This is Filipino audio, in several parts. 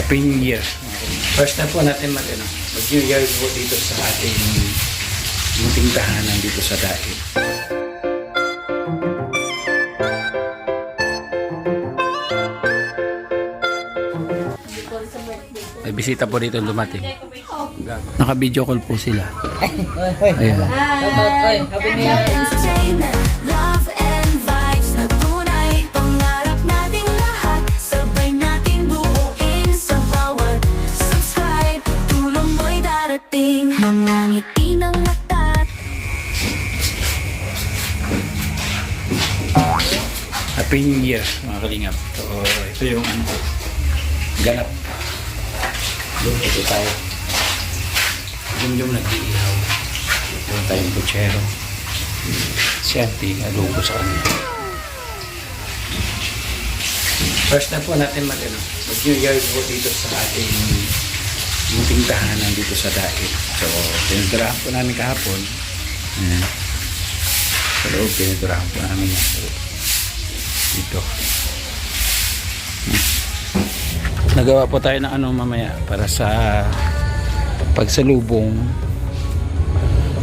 Happy New Year. First na po natin mag-New Year po dito sa ating munting tahanan dito sa Daig. May bisita po dito dumating. Naka-video call po sila. Ayan. Happy New Year. Love and vibes na tunay. Pangarap nating lahat. Sabay nating buuin sa bawat subscribe. Tulong mo'y darating. Mga ngiti ng mata. Happy New Year mga kalingap. So, ito yung ganap. Doon ito tayo. Yung nag-iihaw. Doon tayong puchero. Siyempre, alubo sa kanya. First na po natin mag-New Year po dito sa ating munting tahanan dito sa Daig. So, pinaturahan po namin kahapon. Ayan. Sa loob, pinaturahan po namin yan. Dito. Nagawa po tayo ng mamaya para sa pagsalubong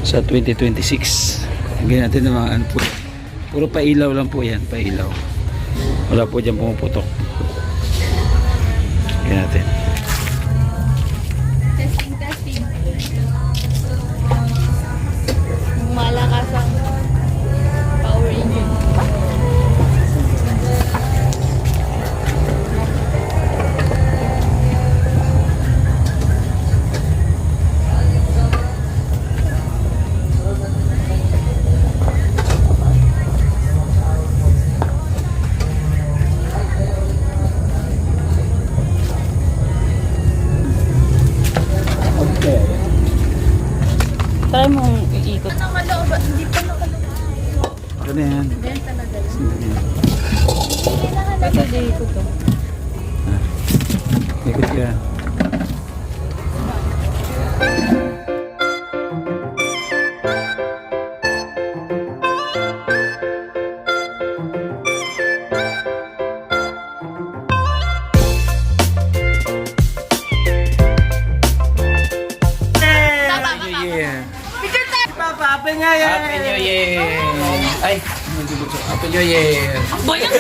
sa 2026. Hanggang natin ng mga puro pailaw lang po yan, pailaw. Wala po dyan pumuputok. Hanggang natin. Testing. Malakas ang power engine. Try mong iikot. Hindi pa nakaloob. Ano na yan? Benta na dala. Sige. Ito dito to. Ikot yan. Happy New Year! Ay! Happy New Year! Boyang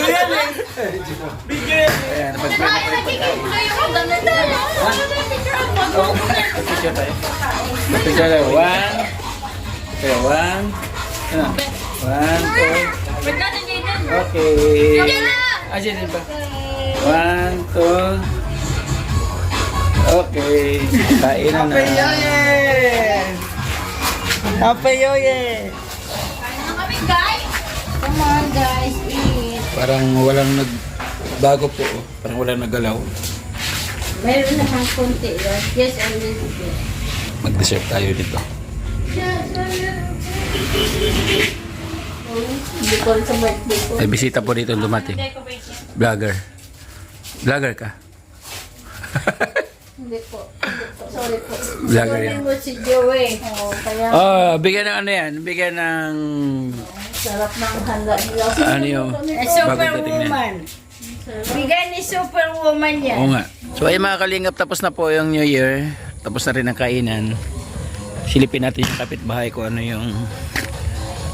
Ayan, napag-pray Picture tayo. Picture tayo. One. Okay, one. Ano? One, two. Okay. Asin din ba? One, two. Okay. Kain na na. Happy New Year! Come on guys, eat. Parang walang nagbago po. Parang walang naggalaw. Meron na kang konti. Yes, and this. Mag-dessert tayo dito. Hindi ko sa birthday ko. May bisita po dito dumating. Vlogger. Vlogger ka? Hindi po. Sorry po. Vlogger yan. Sorry po si Joey. Kaya Bigyan ng ano yan? Bigyan ng... sarap ng handa nila. Ano yung... Superwoman! Bigay ni Superwoman yan. Oo nga. So ay mga kalingap, tapos na po yung New Year. Tapos na rin ang kainan. Silipin natin yung kapitbahay ko ano yung...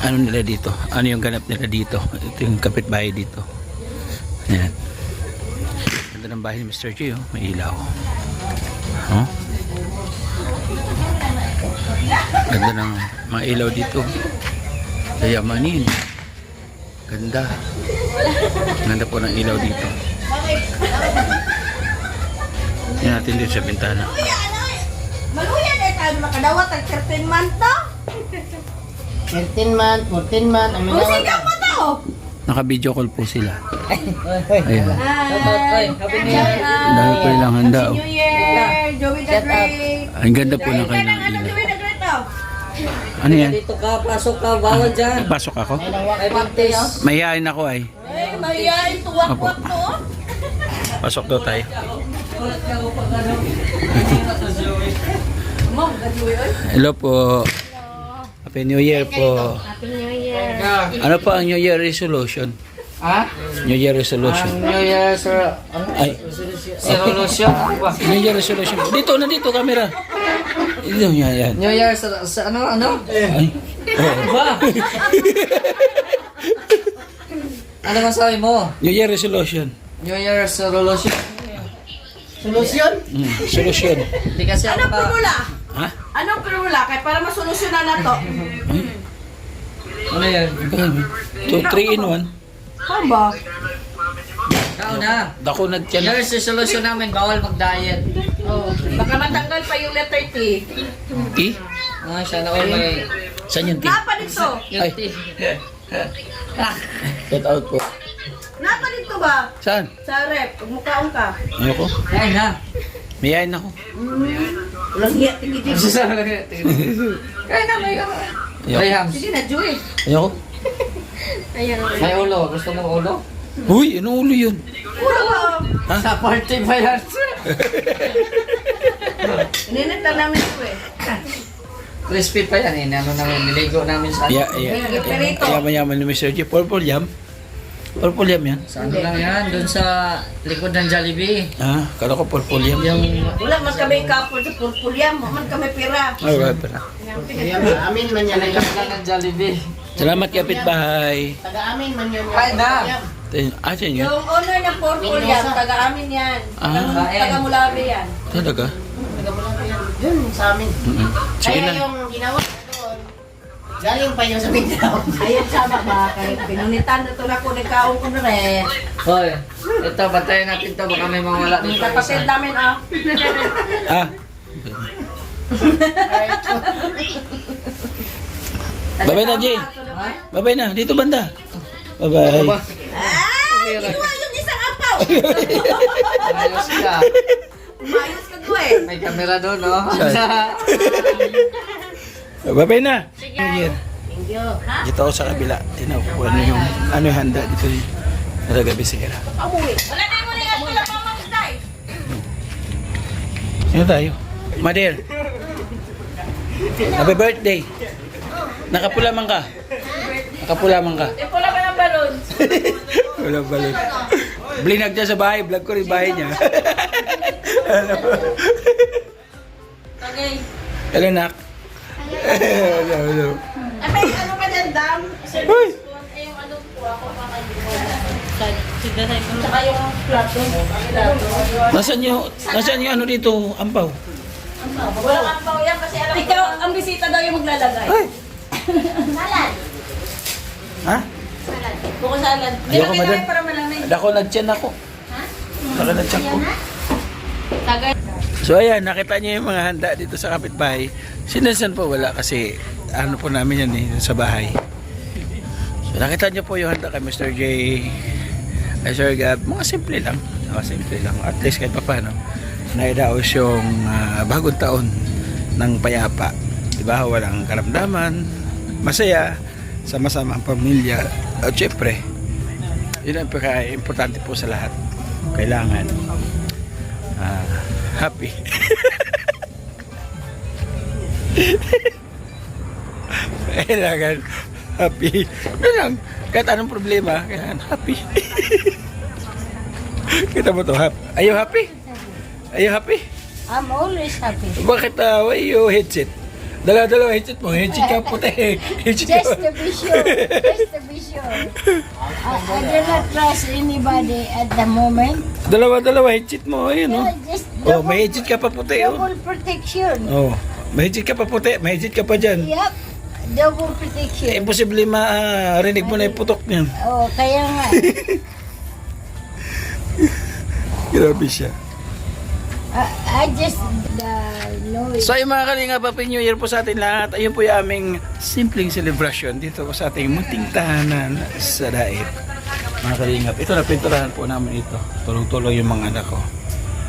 ano nila dito. Ano yung ganap nila dito. Ito yung kapitbahay dito. Ayan. Ganda ng bahay ni Mr. G. Oh. May ilaw. Oh. Ganda ng mga ilaw dito. Yayamanin. Ganda. Ganda po ng ilaw dito. Yan natin dito sa bintana. Maluyan eh tayo makadawat ang 13 month to? 13 month, 14 month, ang minawat. Musika mo to! Naka-video call po sila. Happy Ayan. New Year! Ang dami po nilang handa. Oh. New Year! Joey the Great! Ang ganda po ng kanilang Ano ilaw. Joey the Great to? Ano yan? Dito ka, pasok ka, bawal dyan. Pasok ako? Ay, Baptist. Mahihain ako ay. Ay, mahihain, tuwak-wak to. Pasok daw tayo. Hello po. Happy New Year po. Happy New Year. Ano po ang New Year resolution? Ha? New Year resolution. Ang New Year, sir. Ay, Resolution. Ano ba? New Year resolution. Dito, nandito, camera. Dito, yan. New Year sa ano? Ay, oo. Ba? Ano masabi mo? New Year resolution. New Year resolution. Solusyon? Solution. Hindi kasi ako Anong na... formula? Ha? Anong formula? Kaya para masolusyonan na to. Ano yan? 3 in 1. Ano ba? Ikaw na. Dako na New tiyan. Year resolution namin, bawal mag-diet. Oh, baka matanggal pa yung letter T. T? Ah, siya na all may... Saan yung T? Napa dito? Yung Ay. tea. Get out po. Napa dito ba? Saan? Sa rep. Pagmukaon ka. Ayoko. Yan na. Mayayin ako. Walang hiya. Tigit. Kaya na, may... Ayoko. May hams. Sige na, Joy. Ayoko. May ulo. Gusto mo ulo? Uy, anong ulo yun? Ulo ba? Sa party ba yan? Ininita namin ito eh. Crispy pa yan eh. Ano namin, niligo namin sa... Perito. Yaman-yaman ni Mr. G. Purple yam. Purple yam yan. Sa ano lang yan? Doon sa likod ng Jollibee. Ah, kala ko purple yam. Yung... Wala man kami kapon sa purpulyam. Man kami pira. Ay, wala pala. Kaya amin man yan. Likod lang ng Jollibee. Salamat kapitbahay. Taga-amin man yun. Kain na. Ah, siya yun? Yung owner ng purpulyam, taga-amin yan. Ah. Taga-Mulabi yan. Talaga? Yun, sa amin. Sige Kaya na. yung ginawa doon, galing pa yun sa Mindanao. Ayun sama ba? Kaya pinunitan na ito na ko. Nagkaon ko na rin. Hoy, ito, bantayan natin ito. Baka may mawala Yung dito. kapatid namin ah. Ah. Babay na, Jay. Babay na. Dito banda. Babay. Ah! Iwa yung isang apaw! Ayos ka. Umayos ka ko eh. May camera doon, no? Babay na. Sige. Dito ako sa kabila. Tinaw ko ano yung handa dito yung nalagabi sa ira. Wala na yung muli at wala pa mamatay. Ano tayo? Mader. Happy birthday. Nakapula man ka. Nakapula man ka. Eh, pula ka ng balon. Wala balik. Blinag niya sa bahay. Vlog ko rin bahay niya. Okay. Hello, nak. Hello, hello. Ay, ano ka dyan, Dam? Uy! Eh, yung ano po, ako makalimutan. Tsaka yung plato. Nasaan yung ano dito? Ampaw. Walang ampaw yan kasi alam ko. Ikaw, ang bisita daw yung maglalagay. Ay! Salad. Ha? Buko salad. Ayoko, madam. Para malamay. Dako nagtiyan ako. Dako nagtiyan ko. Tagay. So ayan, nakita niyo yung mga handa dito sa kapitbahay. Sinasan po wala kasi ano po namin yan sa bahay. So nakita niyo po yung handa kay Mr. J. Ay Sir Gab, mga simple lang. Mga simple lang. At least kahit pa paano, naidaos yung bagong taon ng payapa. Diba? Walang karamdaman, masaya, sama-sama ang pamilya. At syempre, yun ang importante po sa lahat. Kailangan happy. Kailangan happy. Yun lang. Kahit anong problema, kailangan happy. Kita mo to, happy. Are you happy? Are you happy? I'm always happy. Bakit why you headset? Dalawa headset mo. Headset ka puti. Headset ka. Just to be sure. Just to be sure. I do not trust anybody at the moment. Dalawa headset mo. Ayun, oh. Just Oh, may headset ka pa puti, oh. double protection. Oh, may headset ka pa puti. May headset ka pa dyan. Yup. Double protection. Imposible marinig mo na yung putok niyan. Oh, kaya nga. Grabe siya. I just know it. So yung mga kalinga, Happy New Year po sa atin lahat. Ayun po yung aming simpleng celebration dito po sa ating munting tahanan sa Daip. Mga kalingap, ito na pinturahan po namin ito. Tulong-tulong yung mga anak ko.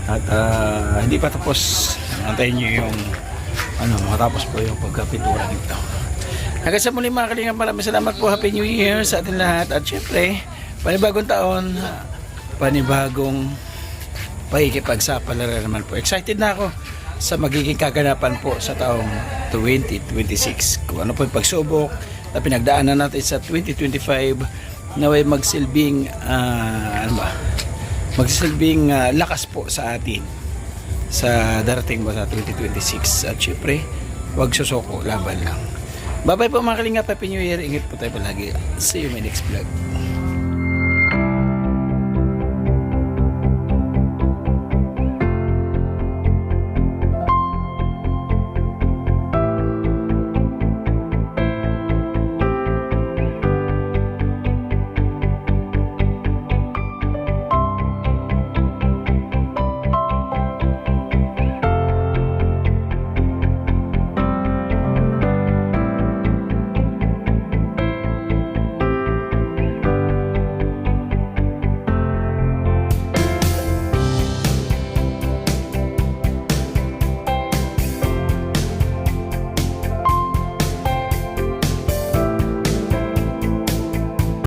At hindi pa tapos. Antayin nyo yung matapos po yung pagkapintura nito. Hanggang sa muli mga kalingap, maraming salamat po. Happy New Year sa atin lahat. At syempre, panibagong taon, panibagong pakikipagsapalaran naman po. Excited na ako sa magiging kaganapan po sa taong 2026. Kung ano po yung pagsubok na pinagdaanan natin sa 2025, naway magsilbing magsilbing lakas po sa atin sa darating mo sa 2026. At syempre, wag susoko, laban lang. Bye bye po mga kalingap, Happy New Year, ingat po tayo palagi. See you in my next vlog.